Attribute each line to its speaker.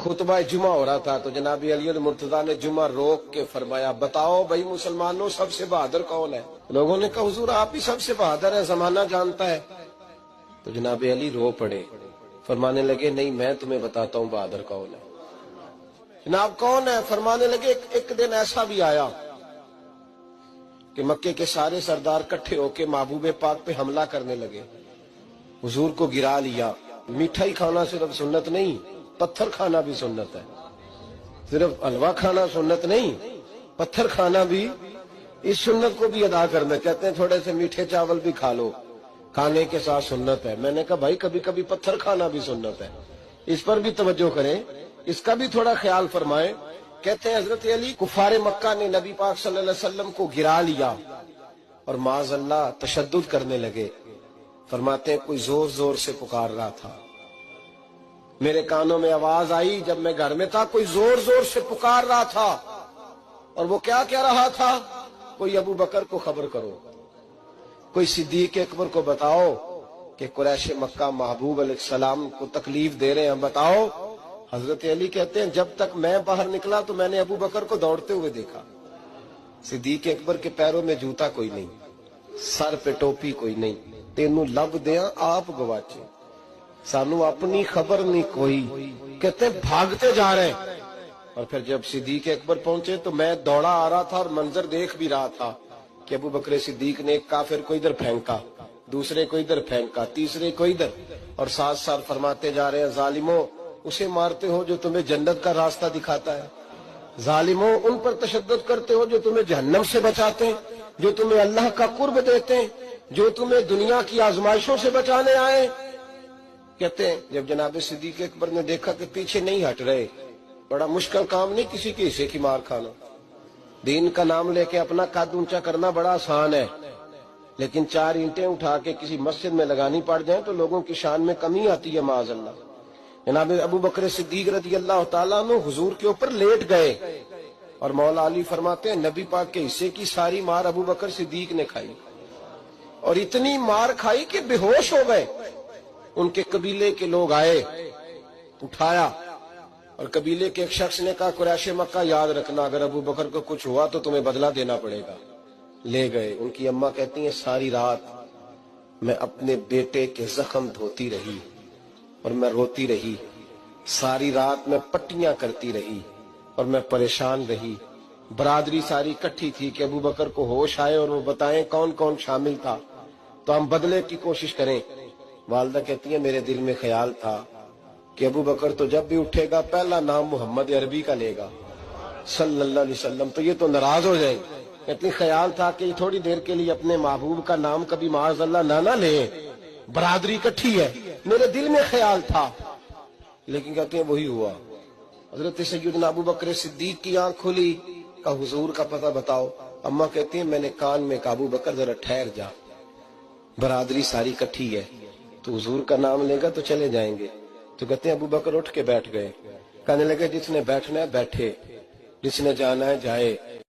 Speaker 1: खुतबा जुमा हो रहा था तो जनाब अली मुर्तजा ने जुमा रोक के फरमाया, बताओ भाई मुसलमानों सबसे बहादुर कौन है? लोगों ने कहा हुजूर आप ही सबसे बहादुर है, जमाना जानता है। तो जनाब अली रो पड़े, फरमाने लगे नहीं मैं तुम्हें बताता हूँ बहादुर कौन है। जनाब कौन है? फरमाने लगे एक दिन ऐसा भी आया कि मक्के के सारे सरदार इकट्ठे होके महबूब पाक पे हमला करने लगे, हुजूर को गिरा लिया। मिठाई खाना सिर्फ सुन्नत नहीं, पत्थर खाना भी सुन्नत है। सिर्फ हलवा खाना सुन्नत नहीं, पत्थर खाना भी इस सुन्नत को भी अदा करना। कहते हैं थोड़े से मीठे चावल भी खा लो, खाने के साथ सुन्नत है। मैंने कहा भाई कभी कभी पत्थर खाना भी सुन्नत है, इस पर भी तवज्जो करें, इसका भी थोड़ा ख्याल फरमाएं। कहते हैं हजरत अली कुफारे मक्का ने नबी पाक सल्लल्लाहु अलैहि वसल्लम को गिरा लिया और माज़अल्लाह तशद्दुद करने लगे। फरमाते हैं कोई जोर जोर से पुकार रहा था, मेरे कानों में आवाज आई जब मैं घर में था, कोई जोर जोर से पुकार रहा था। और वो क्या कह रहा था? कोई अबू बकर को खबर करो, कोई सिद्दीक अकबर को बताओ कि कुरैश मक्का महबूब अलैहिस्सलाम को तकलीफ दे रहे हैं, बताओ। हजरत अली कहते हैं जब तक मैं बाहर निकला तो मैंने अबू बकर को दौड़ते हुए देखा। सिद्दीक अकबर के पैरों में जूता कोई नहीं, सर पे टोपी कोई नहीं, तेनू लब दिया आप गवाचे, सानू अपनी खबर नहीं कोई। कहते भागते जा रहे हैं। और फिर जब सिद्दीक अकबर पहुंचे तो मैं दौड़ा आ रहा था और मंजर देख भी रहा था कि अबू बकर सिद्दीक ने एक काफिर को इधर फेंका, दूसरे को इधर फेंका, तीसरे को इधर, और साथ साथ फरमाते जा रहे हैं जालिमों उसे मारते हो जो तुम्हें जन्नत का रास्ता दिखाता है, जालिमों उन पर तशद्दुद करते हो जो तुम्हें जहन्नम से बचाते हैं, जो तुम्हें अल्लाह का कुर्ब देते हैं, जो तुम्हें दुनिया की आजमाइशों से बचाने आए। कहते हैं जब जनाब सिद्दीक अकबर ने देखा कि पीछे नहीं हट रहे, बड़ा मुश्किल काम नहीं किसी के हिस्से की मार खाना, दीन का नाम लेके अपना कद ऊंचा करना बड़ा आसान है, लेकिन 4 ईंटें उठा के किसी मस्जिद में लगानी पड़ जाए तो लोगों की शान में कमी आती है माज़अल्लाह। जनाब अबू बकर सिद्दीक रज़ी अल्लाह तआला अन्हु हुजूर के ऊपर लेट गए और मौला अली फरमाते हैं नबी पाक के हिस्से की सारी मार अबू बकर सिद्दीक ने खाई, और इतनी मार खाई कि बेहोश हो गए। उनके कबीले के लोग आए, उठाया, और कबीले के एक शख्स ने कहा कुरैश मक्का याद रखना अगर अबू बकर को कुछ हुआ तो तुम्हें बदला देना पड़ेगा। ले गए। उनकी अम्मा कहती हैं सारी रात मैं अपने बेटे के जख्म धोती रही और मैं रोती रही, सारी रात मैं पट्टियां करती रही और मैं परेशान रही। बरादरी सारी इकट्ठी थी कि अबू बकर को होश आए और वो बताएं कौन कौन शामिल था तो हम बदले की कोशिश करें। वालदा कहती है मेरे दिल में ख्याल था कि अबू बकर तो जब भी उठेगा पहला नाम मोहम्मद अरबी का लेगा सल्लल्लाहु अलैहि वसल्लम, तो ये तो नाराज हो जाएंगे। कहती ख्याल था कि थोड़ी देर के लिए अपने महबूब का नाम कभी माज़अल्लाह ना ले, बरादरी इकट्ठी है, मेरे दिल में ख्याल था। लेकिन कहते हैं वही हुआ। हजरत सैयदना अबू बकर सिद्दीक की आंख खुली, का हुजूर का पता बताओ। अम्मा कहती है मैंने कान में कहा अबू बकर जरा ठहर जा, बरादरी सारी इकट्ठी है, तो हुजूर का नाम लेगा तो चले जाएंगे। तो कहते हैं अबू बकर उठ के बैठ गए, कहने लगे जिसने बैठना है बैठे, जिसने जाना है जाए।